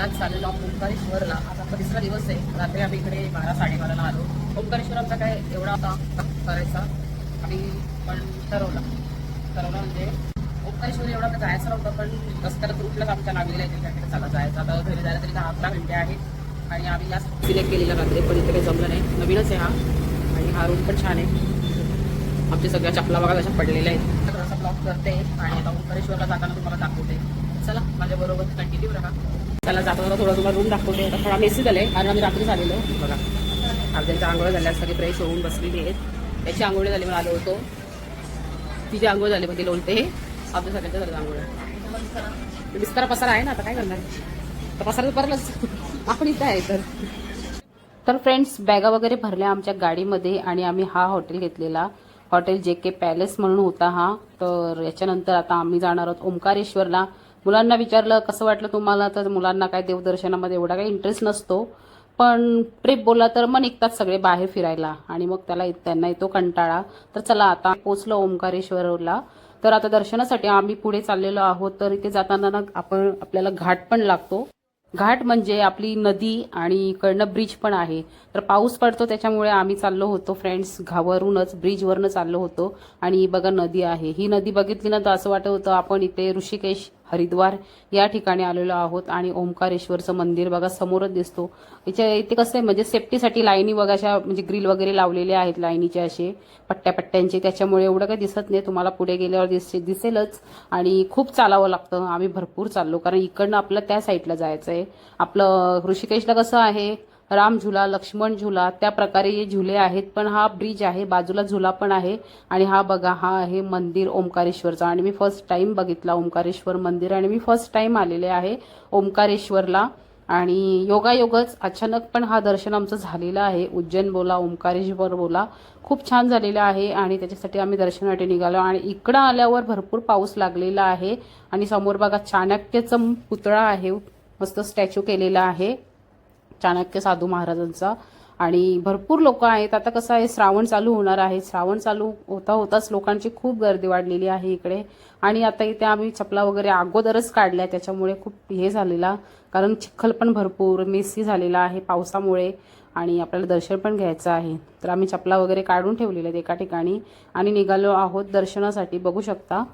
आज चाललेलो ओंकारेश्वरला. आता तिसरा दिवस आहे. रात्री आम्ही इकडे 12-12:30ला आलो. ओंकारेश्वर आमचा काय एवढा होता करायचा, आम्ही पण ठरवलं म्हणजे ओंकारेश्वर एवढा तर जायचं नव्हतं, पण रस्त्याला ग्रुपलाच आमच्या लागलेला आहे त्याच्याकडे चला जायचं. आता घरी जायला तरी 10-11 घंटे आहेत आणि आम्ही या सिलेक्ट केलेला रात्री, पण इथे काही जमलं नाही. नवीनच आहे हा आणि हा रूम पण छान आहे. आमच्या सगळ्या चपला बघा अशा पडलेल्या आहेत. थोडासा ब्लॉग करते आणि आता ओंकारेश्वरला जाताना तुम्हाला दाखवते. चला माझ्याबरोबर कंटिन्यू राहा. त्याला जाताना थोडं तुम्हाला रूम दाखवते. आता थोडा मेसी झाले कारण आम्ही रात्री झालेलो बघा. अर्ध्यांच्या आंघोळ झाल्या, सगळे फ्रेश होऊन बसलेली आहेत. याची आंघोळी झाली मला आलो होतो, तिची आंघोळ झाली म्हणजे लोणते. आपल्या सगळ्यांच्या झालं आंघोळ. बिस्तारा पसारा आहे ना, आता काय करणार, तर पसारा परलंच आपण इथं आहे. तर फ्रेंड्स बॅगा वगैरे भरल्या आमच्या गाडीमध्ये आणि आम्ही हा हॉटेल घेतलेला, हॉटेल JK पॅलेस म्हणून होता हा. तर याच्यानंतर आता आम्ही जाणार आहोत ओंकारेश्वरला. मुलांना विचारलं कसं वाटलं तुम्हाला, तर मुलांना काय देवदर्शनामध्ये एवढा काही इंटरेस्ट नसतो, पण ट्रिप बोला तर मग निघतात सगळे बाहेर फिरायला आणि मग त्यांना येतो कंटाळा. तर चला आता पोहोचलो ओंकारेश्वरला. तर आता दर्शनासाठी आम्ही पुढे चाललेलो आहोत. तर इथे जाताना ना आपल्याला घाट पण लागतो. घाट म्हणजे आपली नदी आणि इकडनं ब्रिज पण आहे. तर पाऊस पडतो त्याच्यामुळे आम्ही चाललो होतो फ्रेंड्स घावरूनच, ब्रिजवरनं चाललो होतो. आणि बघा नदी आहे, ही नदी बघितली ना तर असं वाटत होतं आपण इथे ऋषिकेश हरिद्वार या ठिकाणी आलेलो आहोत. आणि ओंकारेश्वरचं मंदिर बघा समोरच दिसतो. इथे कसं आहे म्हणजे सेफ्टीसाठी लाईनी बघा अशा म्हणजे ग्रिल वगैरे लावलेले आहेत लाईनीचे असे पट्ट्यापट्ट्यांचे, त्याच्यामुळे एवढं काही दिसत नाही. तुम्हाला पुढे गेल्यावर दिसेलच. आणि खूप चालावं लागतं. आम्ही भरपूर चाललो कारण इकडनं आपलं त्या साईडला जायचं आहे. आपलं ऋषिकेशला कसं आहे राम झुला, लक्ष्मण झुला, त्या प्रकारे हे झुले आहेत. पण हा ब्रिज आहे, बाजूला झुला पण आहे. आणि हा बघा हा आहे मंदिर ओंकारेश्वरचा. आणि मी फर्स्ट टाइम बघितला ओंकारेश्वर मंदिर आणि मी फर्स्ट टाइम आलेले आहे ओंकारेश्वरला. आणि योगायोगच अचानक पण हा दर्शन आमचं झालेलं आहे. उज्जैन बोला, ओंकारेश्वर बोला, खूप छान झालेलं आहे. आणि त्याच्यासाठी आम्ही दर्शनासाठी निघालो. आणि इकडं आल्यावर भरपूर पाऊस लागलेला आहे. आणि समोर बघा चाणक्यचा पुतळा आहे, मस्त स्टॅच्यू केलेला आहे चाणक्य साधू महाराजांचा. आणि भरपूर लोक आहेत. आता कसं आहे श्रावण चालू होणार आहे, श्रावण चालू होताच लोकांची खूप गर्दी वाढलेली आहे इकडे. आणि आता इथे आम्ही चपला वगैरे अगोदरच काढल्या, त्याच्यामुळे खूप हे झालेला, कारण चिखल पण भरपूर मेसी झालेला आहे पावसामुळे आणि आपल्याला दर्शन पण घ्यायचं आहे. तर आम्ही चपला वगैरे काढून ठेवलेल्या आहेत एका ठिकाणी आणि निघालो आहोत दर्शनासाठी. बघू शकता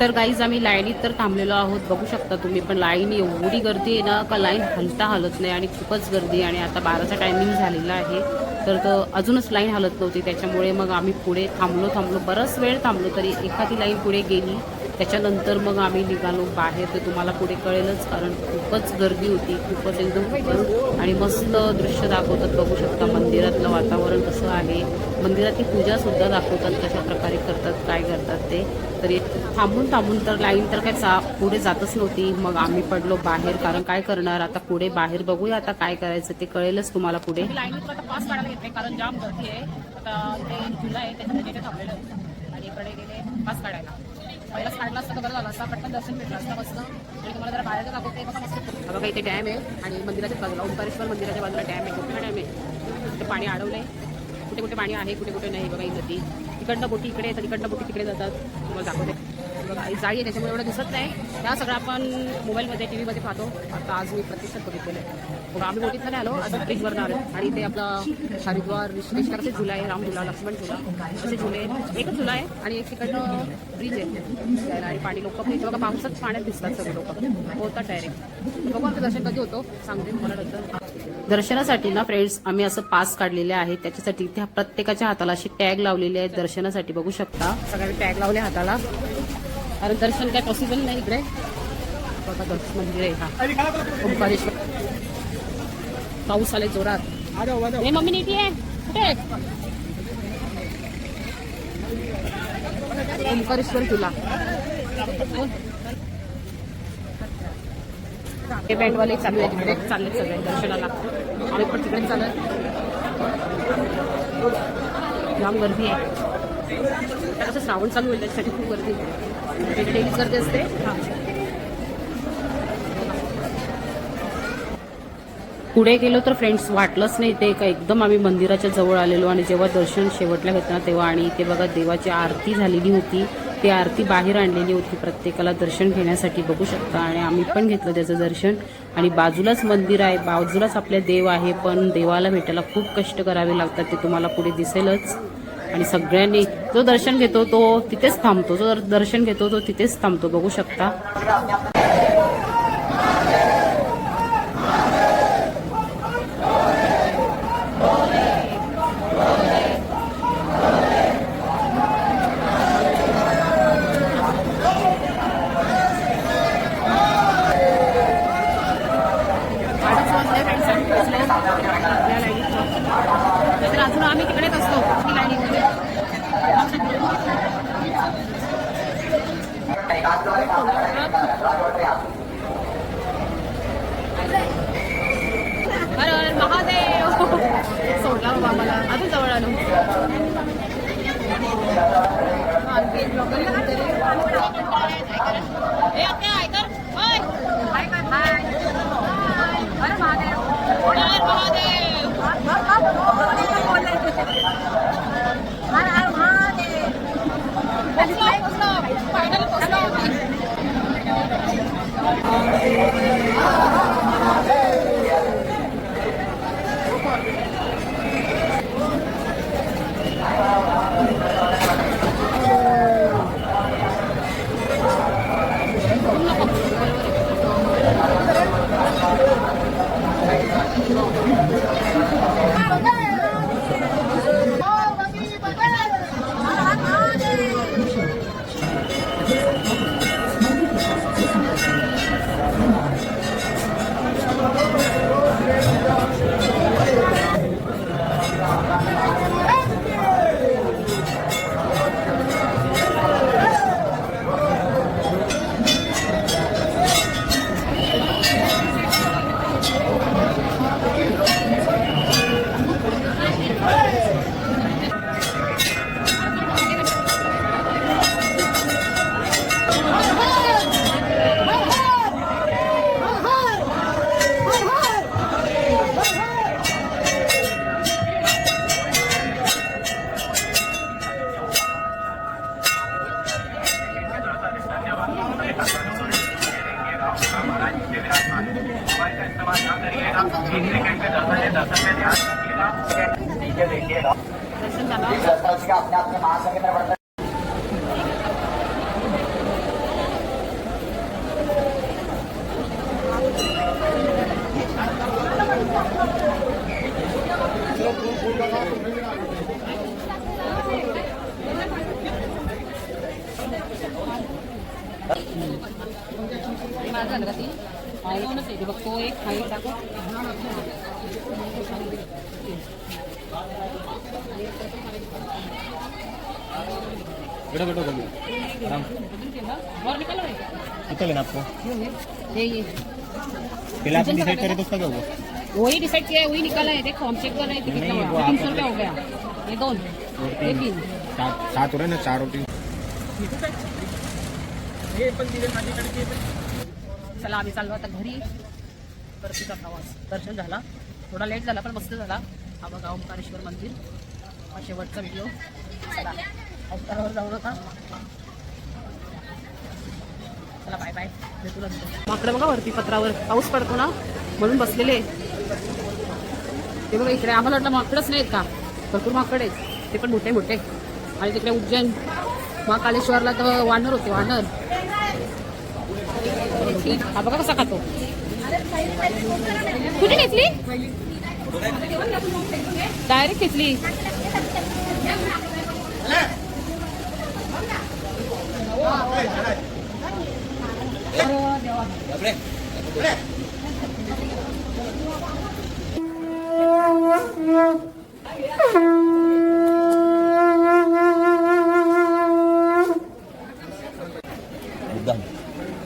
तर गाईज आम्ही लाईनीत तर थांबलेलो आहोत. बघू शकता तुम्ही पण लाईन एवढी गर्दी आहे ना का लाईन हलत नाही आणि खूपच गर्दी. आणि आता 12चा टायमिंग झालेला आहे तर अजूनच लाईन हलत नव्हती, त्याच्यामुळे मग आम्ही पुढे थांबलो बराच वेळ थांबलो, तरी एखादी लाईन पुढे गेली. त्याच्यानंतर मग आम्ही निघालो बाहेर. तर तुम्हाला पुढे कळेलच कारण खूपच गर्दी होती, खूपच एकदम. आणि मस्त दृश्य दाखवतात, बघू शकता मंदिरातलं वातावरण कसं आहे. मंदिरातली पूजा सुद्धा दाखवतात कशा प्रकारे करतात, काय करतात ते. तरी थांबून तर लाईन तर काय पुढे जातच नव्हती. मग आम्ही पडलो बाहेर, कारण काय करणार आता पुढे बाहेर बघूया आता काय करायचं ते कळेलच तुम्हाला पुढे. लाईनीत आता पास काढायला घेतले कारण जाम गर्दी आहे. आता ते झुला आहे त्याच्यामध्ये थांबलेलं आणि इकडे गेले पास काढायला. पहिलाच काढला असता तर बरं झालं असता, पटकन दर्शन भेटलं असतं मस्त. आणि तुम्हाला जरा बाहेर दाखवते बघा मस्त. बघा इथे डॅम आहे आणि मंदिराच्या बाजूला ओंकारेश्वर मंदिराच्या बाजूला डॅम आहे, मोठा डॅम आहे. ते पाणी अडवलंय, कुठे कुठे पाणी आहे कुठे कुठे नाही. बघा ही नदी, इकडनं बोटी इकडे तर इकडनं बोटी तिकडे जातात. तुम्हाला दाखवते बघा जाळी आहे त्याच्यामुळे एवढं दिसत नाही. त्या सगळं आपण मोबाईलमध्ये TV मध्ये पाहतो. आता आज मी प्रत्यक्षात बघितलेलं आहे. बघा आम्ही बोटीत नाही आलो, आज ब्रिजवर आलो. आणि ते आपलं हरिद्वार ऋषिकेशचे झुला आहे, राम झुला, लक्ष्मण झुला असे झुले. एकच झुला आहे आणि एक तिकडनं ब्रिज आहे आणि पाणी लोक बघा पावसात पाण्यात दिसतात सगळे लोक होतात डायरेक्ट. बघू आमचं दर्शन कधी होतो सांगते तुम्हाला नंतर. दर्शनासाठी ना फ्रेंड्स आम्ही असं पास काढलेले आहे, त्याच्यासाठी त्या प्रत्येकाच्या हाताला अशी टॅग लावलेली आहे दर्शनासाठी. बघू शकता सगळ्यांनी टॅग लावले हाताला, कारण दर्शन काय पॉसिबल नाही इकडे. बघा दर्शन मंदिर आहे हा ओंकारेश्वर. पाऊस आले जोरात. हे मम्मी नीती आहे कुठे ओंकारेश्वर तुला हे बँडवाले चालू आहे तिकडे, चालले सगळे दर्शनाला. आम्ही पण तिकडे चालत, जाम गर्दी आहे. आता कसं श्रावण चालू होईल त्याच्यासाठी खूप गर्दी होते, डेलीच गर्दी असते. पुढे गेलो तर फ्रेंड्स वाटलंच नाही ते का एकदम आम्ही मंदिराच्या जवळ आलेलो आणि जेव्हा दर्शन शेवटला होतं ना तेव्हा आणि ते बघा देवाची आरती झालेली होती. ती आरती बाहेर आणलेली होती प्रत्येकाला दर्शन घेण्यासाठी बघू शकता आणि आम्ही पण घेतलं त्याचं दर्शन. आणि बाजूलाच मंदिर आहे, बाजूलाच आपल्या देव आहे, पण देवाला भेटायला खूप कष्ट करावे लागतात ते तुम्हाला पुढे दिसेलच. आणि सगळ्यांनी जो दर्शन घेतो तो तिथेच थांबतो, जो दर्शन घेतो तो तिथेच थांबतो बघू शकता. तर अजून आम्ही तिकडेच असतो ती लाईनीमध्ये. हर हर महादेव. सोडला बाबा आम्हाला, अजून जवळ आलो. हर महादेव. माझं ती दोनच आहे बघ, तो एक हा एक टाकू. और निकल कितना लेना आपको? ये पहले आपने डिसाइड करे तो उसका क्या हुआ? वही डिसाइड किया है, वही निकाला है. देखो हम चेक कर रहे थे कितना नहीं, वो हुआ. आप 300 रुपया हो गया. ये दोन, ये तीन. सात हो रहे ना, 4 और 3. चला आम्ही चाललो आता घरी. परतीचा प्रवास. दर्शन झाला, थोडा लेट झाला पण मस्त झाला. हा बघा ओंकारेश्वर मंदिर, हा शेवटचा व्हिडिओ. चला अवतारावर जाऊ नका. चला बाय बाय, भेटूला. माकडं बघा वरती पत्रावर, पाऊस पडतो ना म्हणून बसलेले. ते बघा इकडे आम्हाला वाटलं माकडच नाहीत का, भरपूर माकड आहेत, ते पण मोठे मोठे. आणि तिकडे उज्जैन महाकालेश्वरला तर वानर होते, वानर. हा बघा कसा खातो. कुठे घेतली? डायरेक्ट घेतली.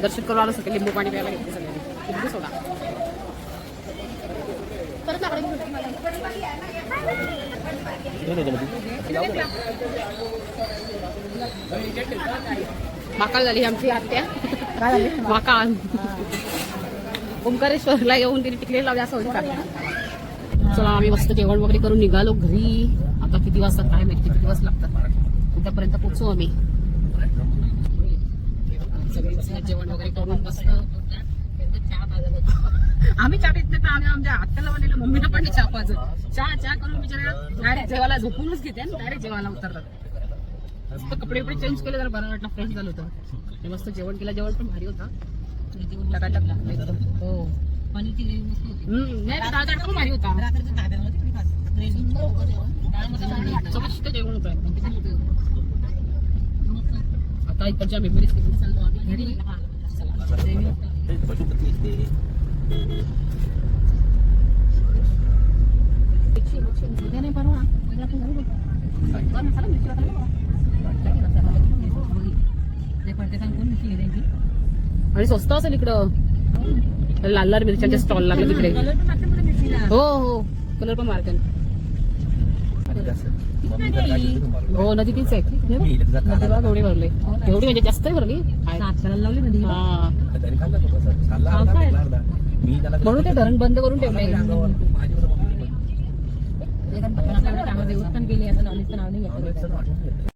दर्शन करून आलो सगळे. लिंबू पाणी प्यायला घेतले सगळ्यांनी. लिंबू सोडा परत माकाल झाली आमची आत्या माकाल ओंकारेश्वरला येऊन तिने टिकले लावले असं होतं. चला आम्ही मस्त जेवण वगैरे करून निघालो घरी. आता किती वाजता काय माहिती किती दिवस लागतात उद्यापर्यंत पोहोचू आम्ही. सगळे बसले जेवण वगैरे करून मस्त आम्ही चहा पित नाही तर आम्ही आमच्या आत्याला म्हणलेलं मम्मीला पण चहा पाजत चहा करून बिचारा डायरेक्ट जेवायला झोपूनच घेते आणि डायरेक्ट जेवायला उतरतात. मस्त कपडे चेंज केले जरा बरं वाटलं फ्रेश झालं होतं. मस्त जेवण केलं जेवण पण भारी होता. टाकायला टाकला एकदम. हो पनीरची ग्रेव्ही मस्त होती. नाही डाळ तडका पण भारी होता. मस्त जेवण होतं आता इकडच्या मेमरीज करून चाललो आम्ही घरी. आणि स्वस्त असेल इकडं. लाल लाल मिरच्यांचे स्टॉल लागले तिकडे. हो हो कलर पण मारते. हो नदी तीच आहे. नदीला एवढी भरले एवढी म्हणजे जास्त भरली लावली नदी. म्हणून ते धरण बंद करून ठेवलंय. देवस्थान गेले असं नॉलेजचं नाव नाही घेतलं.